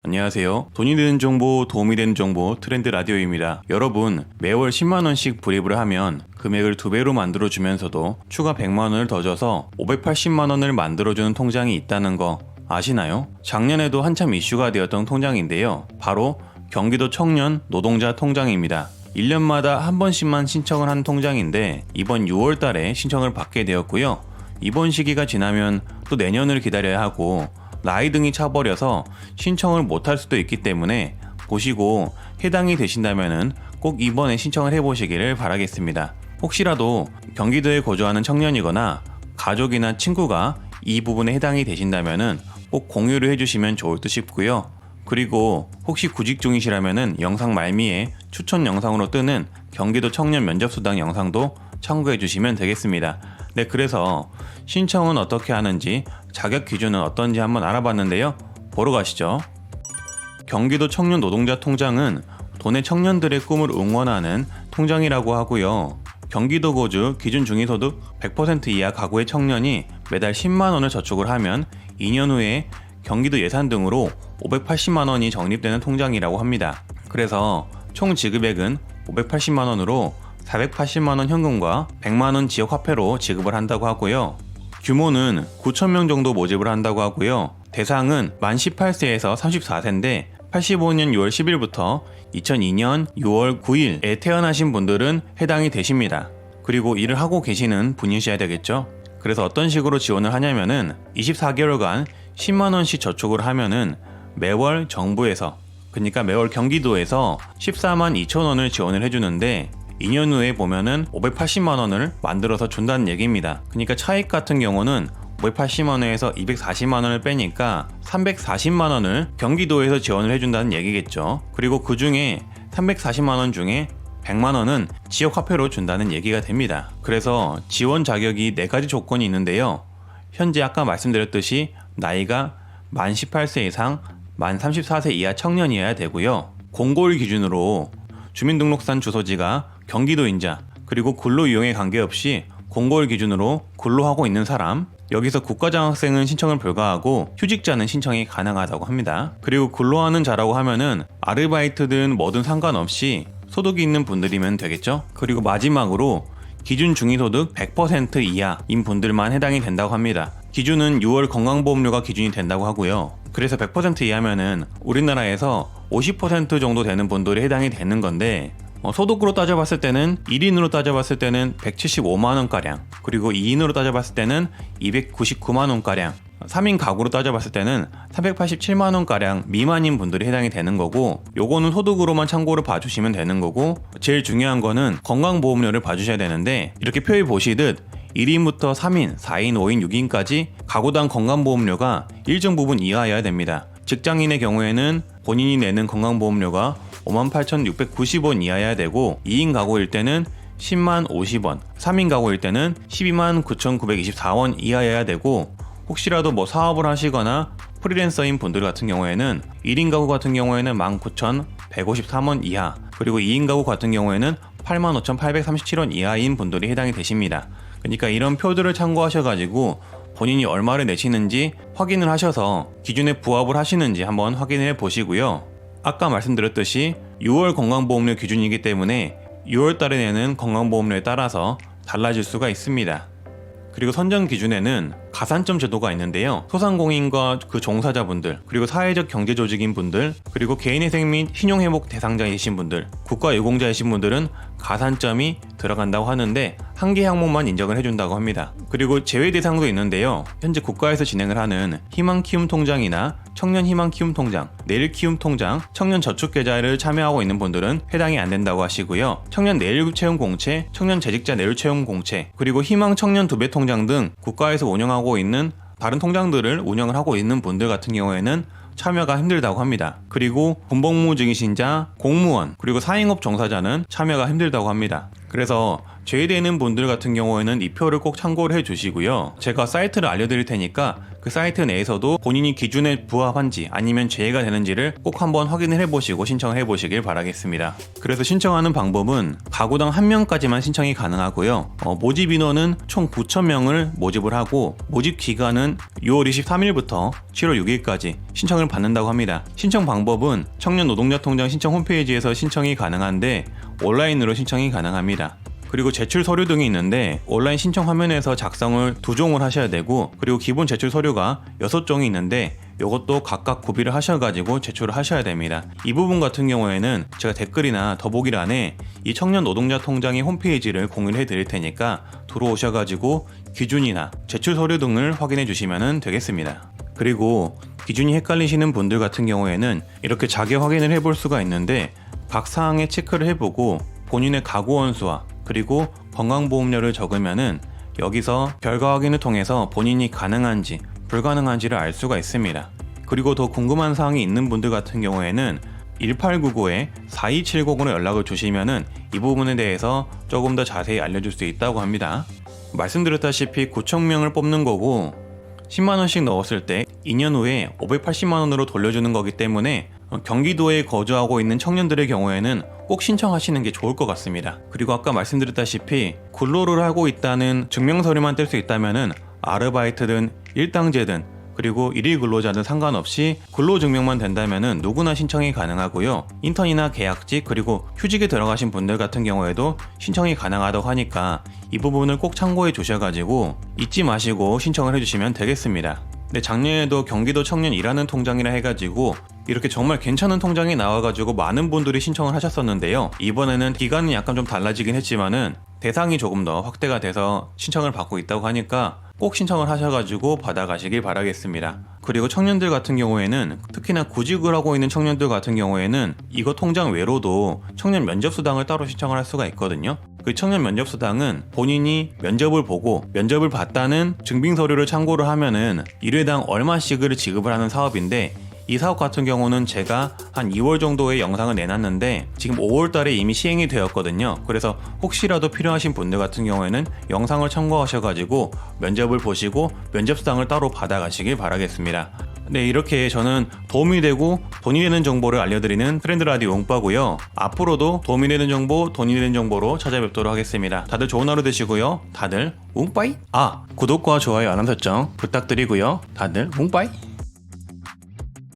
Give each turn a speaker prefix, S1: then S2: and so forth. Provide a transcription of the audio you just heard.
S1: 안녕하세요. 돈이 되는 정보, 도움이 되는 정보 트렌드 라디오입니다. 여러분, 매월 10만원씩 불입을 하면 금액을 2배로 만들어주면서도 추가 100만원을 더 줘서 580만원을 만들어주는 통장이 있다는 거 아시나요? 작년에도 한참 이슈가 되었던 통장인데요. 바로 경기도 청년 노동자 통장입니다. 1년마다 한 번씩만 신청을 한 통장인데 이번 6월 달에 신청을 받게 되었고요. 이번 시기가 지나면 또 내년을 기다려야 하고 나이 등이 차버려서 신청을 못할 수도 있기 때문에 보시고 해당이 되신다면 꼭 이번에 신청을 해보시기를 바라겠습니다. 혹시라도 경기도에 거주하는 청년이거나 가족이나 친구가 이 부분에 해당이 되신다면 꼭 공유를 해주시면 좋을 듯 싶고요. 그리고 혹시 구직 중이시라면 영상 말미에 추천 영상으로 뜨는 경기도 청년 면접수당 영상도 참고해 주시면 되겠습니다. 네, 그래서 신청은 어떻게 하는지 자격 기준은 어떤지 한번 알아봤는데요. 보러 가시죠. 경기도 청년 노동자 통장은 도내 청년들의 꿈을 응원하는 통장이라고 하고요. 경기도 거주 기준 중위소득 100% 이하 가구의 청년이 매달 10만원을 저축을 하면 2년 후에 경기도 예산 등으로 580만원이 적립되는 통장이라고 합니다. 그래서 총 지급액은 580만원으로 480만원 현금과 100만원 지역화폐로 지급을 한다고 하고요. 규모는 9,000명 정도 모집을 한다고 하고요. 대상은 만 18세에서 34세인데 85년 6월 10일부터 2002년 6월 9일에 태어나신 분들은 해당이 되십니다. 그리고 일을 하고 계시는 분이셔야 되겠죠. 그래서 어떤 식으로 지원을 하냐면은 24개월간 10만원씩 저축을 하면은 매월 정부에서, 그러니까 매월 경기도에서 14만 2천원을 지원을 해주는데 2년 후에 보면은 580만원을 만들어서 준다는 얘기입니다. 그러니까 차익 같은 경우는 580만원에서 240만원을 빼니까 340만원을 경기도에서 지원을 해준다는 얘기겠죠. 그리고 그 중에 340만원 중에 100만원은 지역화폐로 준다는 얘기가 됩니다. 그래서 지원 자격이 4가지 조건이 있는데요. 현재 아까 말씀드렸듯이 나이가 만 18세 이상, 만 34세 이하 청년이어야 되고요. 공고일 기준으로 주민등록상 주소지가 경기도인자, 그리고 근로이용에 관계없이 공고일 기준으로 근로하고 있는 사람, 여기서 국가장학생은 신청을 불가하고 휴직자는 신청이 가능하다고 합니다. 그리고 근로하는 자라고 하면은 아르바이트든 뭐든 상관없이 소득이 있는 분들이면 되겠죠. 그리고 마지막으로 기준 중위소득 100% 이하인 분들만 해당이 된다고 합니다. 기준은 6월 건강보험료가 기준이 된다고 하고요. 그래서 100% 이하면은 우리나라에서 50% 정도 되는 분들이 해당이 되는 건데, 소득으로 따져봤을 때는 1인으로 따져봤을 때는 175만원가량, 그리고 2인으로 따져봤을 때는 299만원가량, 3인 가구로 따져봤을 때는 387만원가량 미만인 분들이 해당이 되는 거고, 요거는 소득으로만 참고를 봐주시면 되는 거고, 제일 중요한 거는 건강보험료를 봐주셔야 되는데, 이렇게 표에 보시듯 1인부터 3인, 4인, 5인, 6인까지 가구당 건강보험료가 일정 부분 이하여야 됩니다. 직장인의 경우에는 본인이 내는 건강보험료가 58,690원 이하여야 되고, 2인 가구일 때는 10만 50원, 3인 가구일 때는 12만 9,924원 이하여야 되고, 혹시라도 사업을 하시거나 프리랜서인 분들 같은 경우에는 1인 가구 같은 경우에는 19,153원 이하, 그리고 2인 가구 같은 경우에는 85,837원 이하인 분들이 해당이 되십니다. 그러니까 이런 표들을 참고하셔가지고 본인이 얼마를 내시는지 확인을 하셔서 기준에 부합을 하시는지 한번 확인해 보시고요. 아까 말씀드렸듯이 6월 건강보험료 기준이기 때문에 6월 달에 내는 건강보험료에 따라서 달라질 수가 있습니다. 그리고 선정 기준에는 가산점 제도가 있는데요. 소상공인과 그 종사자분들, 그리고 사회적 경제조직인 분들, 그리고 개인회생 및 신용회복 대상자이신 분들, 국가유공자이신 분들은 가산점이 들어간다고 하는데 한 개 항목만 인정을 해준다고 합니다. 그리고 제외 대상도 있는데요. 현재 국가에서 진행을 하는 희망키움통장이나 청년희망키움통장, 내일키움통장, 청년저축계좌를 참여하고 있는 분들은 해당이 안 된다고 하시고요. 청년 내일채용공채, 청년재직자 내일채용공채, 그리고 희망청년 두배통장 등 국가에서 운영하고 있는 다른 통장들을 운영을 하고 있는 분들 같은 경우에는 참여가 힘들다고 합니다. 그리고 군복무 중이신 자, 공무원, 그리고 사행업 종사자는 참여가 힘들다고 합니다. 그래서 제외되는 분들 같은 경우에는 이 표를 꼭 참고를 해주시고요. 제가 사이트를 알려드릴 테니까 그 사이트 내에서도 본인이 기준에 부합한지 아니면 제외가 되는지를 꼭 한번 확인을 해보시고 신청을 해보시길 바라겠습니다. 그래서 신청하는 방법은 가구당 1명까지만 신청이 가능하고요. 모집 인원은 총 9,000명을 모집을 하고 모집 기간은 6월 23일부터 7월 6일까지 신청을 받는다고 합니다. 신청 방법은 청년노동자통장 신청 홈페이지에서 신청이 가능한데 온라인으로 신청이 가능합니다. 그리고 제출 서류 등이 있는데 온라인 신청 화면에서 작성을 2종을 하셔야 되고, 그리고 기본 제출 서류가 6종이 있는데 이것도 각각 구비를 하셔가지고 제출을 하셔야 됩니다. 이 부분 같은 경우에는 제가 댓글이나 더보기란에 이 청년노동자통장의 홈페이지를 공유를 해드릴 테니까 들어오셔가지고 기준이나 제출 서류 등을 확인해 주시면 되겠습니다. 그리고 기준이 헷갈리시는 분들 같은 경우에는 이렇게 자격 확인을 해볼 수가 있는데 각 사항에 체크를 해보고 본인의 가구 원수와 그리고 건강보험료를 적으면은 여기서 결과 확인을 통해서 본인이 가능한지 불가능한지를 알 수가 있습니다. 그리고 더 궁금한 사항이 있는 분들 같은 경우에는 1899-4270으로 연락을 주시면은 이 부분에 대해서 조금 더 자세히 알려줄 수 있다고 합니다. 말씀드렸다시피 9,000명을 뽑는 거고 10만원씩 넣었을 때 2년 후에 580만원으로 돌려주는 거기 때문에 경기도에 거주하고 있는 청년들의 경우에는 꼭 신청하시는 게 좋을 것 같습니다. 그리고 아까 말씀드렸다시피 근로를 하고 있다는 증명서류만 뗄 수 있다면은 아르바이트든 일당제든 그리고 일일 근로자든 상관없이 근로증명만 된다면은 누구나 신청이 가능하고요. 인턴이나 계약직 그리고 휴직에 들어가신 분들 같은 경우에도 신청이 가능하다고 하니까 이 부분을 꼭 참고해 주셔가지고 잊지 마시고 신청을 해주시면 되겠습니다. 근데 작년에도 경기도 청년 일하는 통장이라 해가지고 이렇게 정말 괜찮은 통장이 나와가지고 많은 분들이 신청을 하셨었는데요. 이번에는 기간은 약간 좀 달라지긴 했지만은 대상이 조금 더 확대가 돼서 신청을 받고 있다고 하니까 꼭 신청을 하셔가지고 받아가시길 바라겠습니다. 그리고 청년들 같은 경우에는 특히나 구직을 하고 있는 청년들 같은 경우에는 이거 통장 외로도 청년 면접수당을 따로 신청을 할 수가 있거든요. 그 청년 면접수당은 본인이 면접을 보고 면접을 봤다는 증빙서류를 참고를 하면은 1회당 얼마씩을 지급을 하는 사업인데, 이 사업 같은 경우는 제가 한 2월 정도의 영상을 내놨는데 지금 5월 달에 이미 시행이 되었거든요. 그래서 혹시라도 필요하신 분들 같은 경우에는 영상을 참고하셔가지고 면접을 보시고 면접수당을 따로 받아가시길 바라겠습니다. 네, 이렇게 저는 도움이 되고 돈이 되는 정보를 알려드리는 트렌드 라디오 웅빠고요. 앞으로도 도움이 되는 정보, 돈이 되는 정보로 찾아뵙도록 하겠습니다. 다들 좋은 하루 되시고요. 다들 웅빠이! 구독과 좋아요, 알람 설정 부탁드리고요. 다들 웅빠이!